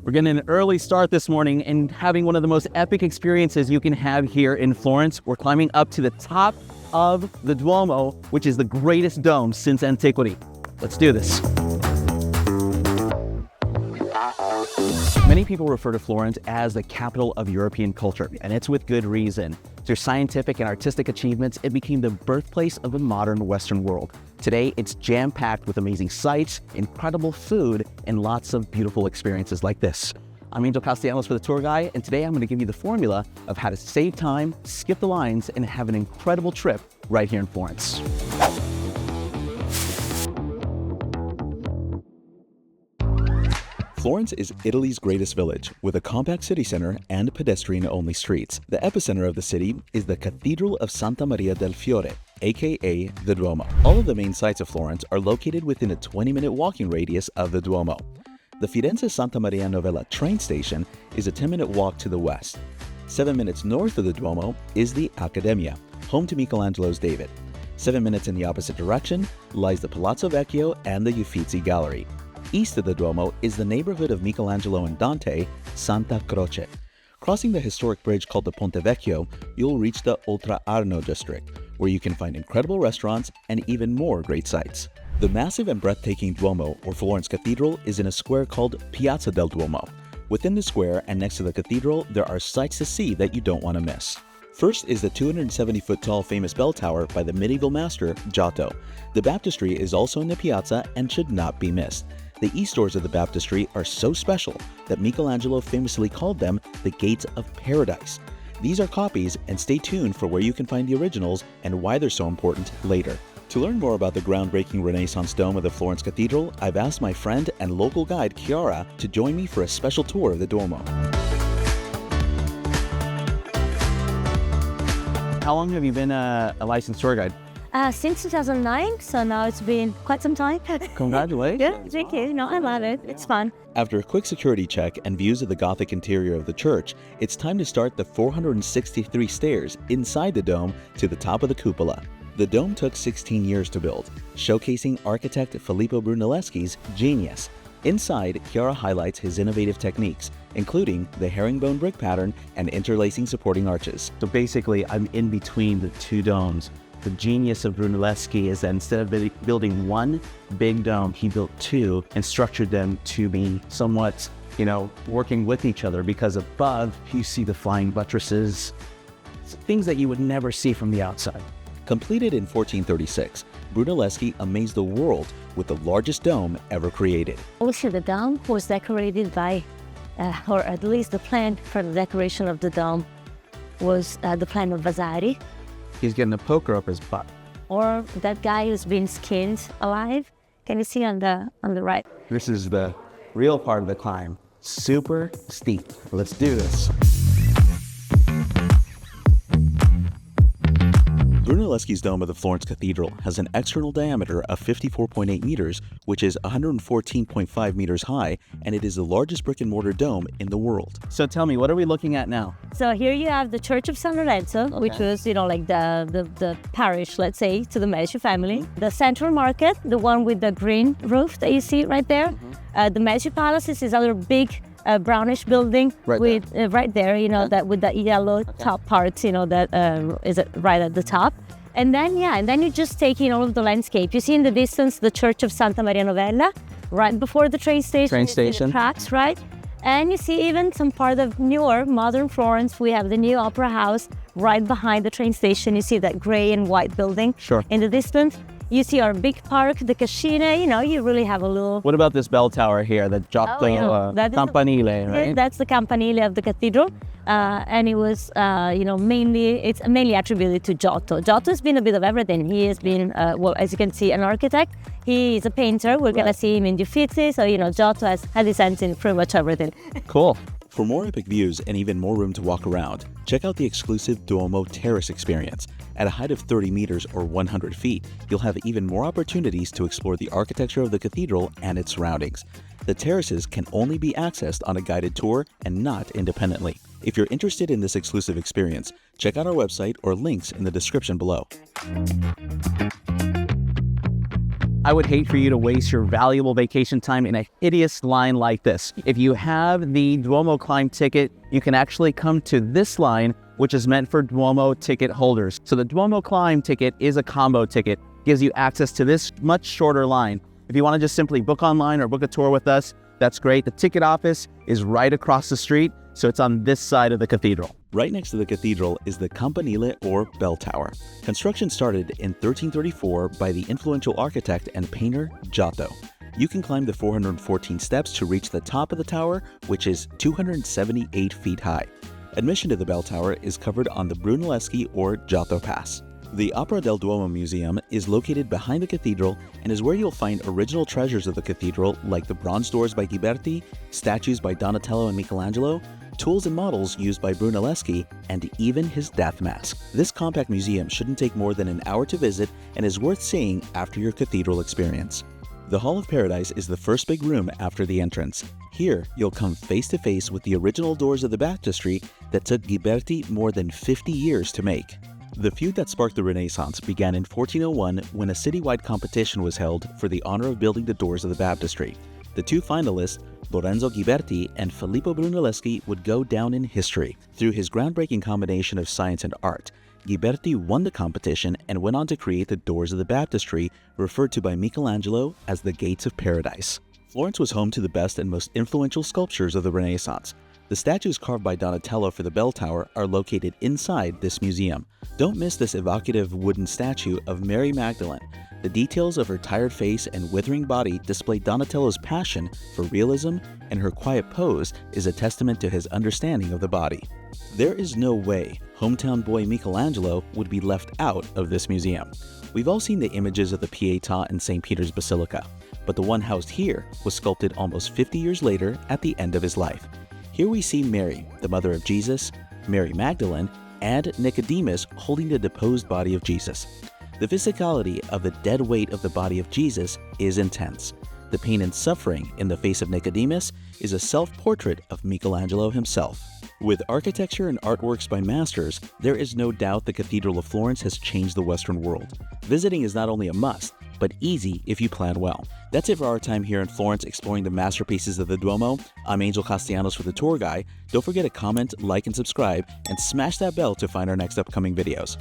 We're getting an early start this morning and having one of the most epic experiences you can have here in Florence. We're climbing up to the top of the Duomo, which is the greatest dome since antiquity. Let's do this. Many people refer to Florence as the capital of European culture, and it's with good reason. Through scientific and artistic achievements, it became the birthplace of the modern Western world. Today, it's jam-packed with amazing sights, incredible food, and lots of beautiful experiences like this. I'm Angel Castellanos for the tour guide, and today I'm going to give you the formula of how to save time, skip the lines, and have an incredible trip right here in Florence. Florence is Italy's greatest village, with a compact city center and pedestrian-only streets. The epicenter of the city is the Cathedral of Santa Maria del Fiore, aka the Duomo. All of the main sites of Florence are located within a 20-minute walking radius of the Duomo. The Firenze Santa Maria Novella train station is a 10-minute walk to the west. 7 minutes north of the Duomo is the Accademia, home to Michelangelo's David. 7 minutes in the opposite direction lies the Palazzo Vecchio and the Uffizi Gallery. East of the Duomo is the neighborhood of Michelangelo and Dante, Santa Croce. Crossing the historic bridge called the Ponte Vecchio, you'll reach the Oltre Arno district, where you can find incredible restaurants and even more great sights. The massive and breathtaking Duomo, or Florence Cathedral, is in a square called Piazza del Duomo. Within the square and next to the cathedral, there are sights to see that you don't want to miss. First is the 270-foot-tall famous bell tower by the medieval master Giotto. The baptistry is also in the piazza and should not be missed. The east doors of the baptistry are so special that Michelangelo famously called them the Gates of Paradise. These are copies, and stay tuned for where you can find the originals and why they're so important later. To learn more about the groundbreaking Renaissance dome of the Florence Cathedral, I've asked my friend and local guide Fiore to join me for a special tour of the Duomo. How long have you been a licensed tour guide? Since 2009, so now it's been quite some time. Congratulations. Yeah, thank you. No, I love it. It's fun. After a quick security check and views of the Gothic interior of the church, it's time to start the 463 stairs inside the dome to the top of the cupola. The dome took 16 years to build, showcasing architect Filippo Brunelleschi's genius. Inside, Fiore highlights his innovative techniques, including the herringbone brick pattern and interlacing supporting arches. So basically, I'm in between the two domes. The genius of Brunelleschi is that instead of building one big dome, he built two and structured them to be somewhat, working with each other, because above you see the flying buttresses, things that you would never see from the outside. Completed in 1436, Brunelleschi amazed the world with the largest dome ever created. Also, the dome was decorated by, or at least the plan for the decoration of the dome was the plan of Vasari. He's getting a poker up his butt. Or that guy who's been skinned alive. Can you see on the right? This is the real part of the climb. Super steep. Let's do this. Brunelleschi's dome of the Florence Cathedral has an external diameter of 54.8 meters, which is 114.5 meters high, and it is the largest brick and mortar dome in the world. So tell me, what are we looking at now? So here you have the Church of San Lorenzo, which was, like the parish, let's say, to the Medici family. The Central Market, the one with the green roof that you see right there. The Medici Palace is this other big brownish building right there, that with the yellow top parts, that is right at the top. And then, you just take in all of the landscape. You see in the distance the Church of Santa Maria Novella, right before the train station. You see the tracks, right? And you see even some part of newer, modern Florence. We have the new Opera House right behind the train station. You see that gray and white building in the distance. You see our big park, the Cascina, you really have a little... What about this bell tower here, the Giotto Campanile, right? That's the Campanile of the cathedral. And it was, it's mainly attributed to Giotto. Giotto has been a bit of everything. He has been, as you can see, an architect. He is a painter. We're going to see him in the Uffizi. So, Giotto has had his hands in pretty much everything. Cool. For more epic views and even more room to walk around, check out the exclusive Duomo Terrace experience. At a height of 30 meters or 100 feet, you'll have even more opportunities to explore the architecture of the cathedral and its surroundings. The terraces can only be accessed on a guided tour and not independently. If you're interested in this exclusive experience, check out our website or links in the description below. I would hate for you to waste your valuable vacation time in a hideous line like this. If you have the Duomo climb ticket, you can actually come to this line, which is meant for Duomo ticket holders. So the Duomo climb ticket is a combo ticket, gives you access to this much shorter line. If you want to just simply book online or book a tour with us, that's great. The ticket office is right across the street, so it's on this side of the cathedral. Right next to the cathedral is the Campanile or bell tower. Construction started in 1334 by the influential architect and painter Giotto. You can climb the 414 steps to reach the top of the tower, which is 278 feet high. Admission to the bell tower is covered on the Brunelleschi or Giotto Pass. The Opera del Duomo Museum is located behind the cathedral and is where you'll find original treasures of the cathedral like the bronze doors by Ghiberti, statues by Donatello and Michelangelo, tools and models used by Brunelleschi, and even his death mask. This compact museum shouldn't take more than an hour to visit and is worth seeing after your cathedral experience. The Hall of Paradise is the first big room after the entrance. Here, you'll come face to face with the original doors of the baptistry that took Ghiberti more than 50 years to make. The feud that sparked the Renaissance began in 1401 when a citywide competition was held for the honor of building the doors of the baptistry. The two finalists, Lorenzo Ghiberti and Filippo Brunelleschi, would go down in history. Through his groundbreaking combination of science and art, Ghiberti won the competition and went on to create the doors of the baptistry, referred to by Michelangelo as the Gates of Paradise. Florence was home to the best and most influential sculptures of the Renaissance. The statues carved by Donatello for the bell tower are located inside this museum. Don't miss this evocative wooden statue of Mary Magdalene. The details of her tired face and withering body display Donatello's passion for realism, and her quiet pose is a testament to his understanding of the body. There is no way hometown boy Michelangelo would be left out of this museum. We've all seen the images of the Pietà in St. Peter's Basilica, but the one housed here was sculpted almost 50 years later at the end of his life. Here we see Mary, the mother of Jesus, Mary Magdalene, and Nicodemus holding the deposed body of Jesus. The physicality of the dead weight of the body of Jesus is intense. The pain and suffering in the face of Nicodemus is a self-portrait of Michelangelo himself. With architecture and artworks by masters, there is no doubt the Cathedral of Florence has changed the Western world. Visiting is not only a must, but easy if you plan well. That's it for our time here in Florence exploring the masterpieces of the Duomo. I'm Angel Castellanos with the tour guide. Don't forget to comment, like, and subscribe, and smash that bell to find our next upcoming videos.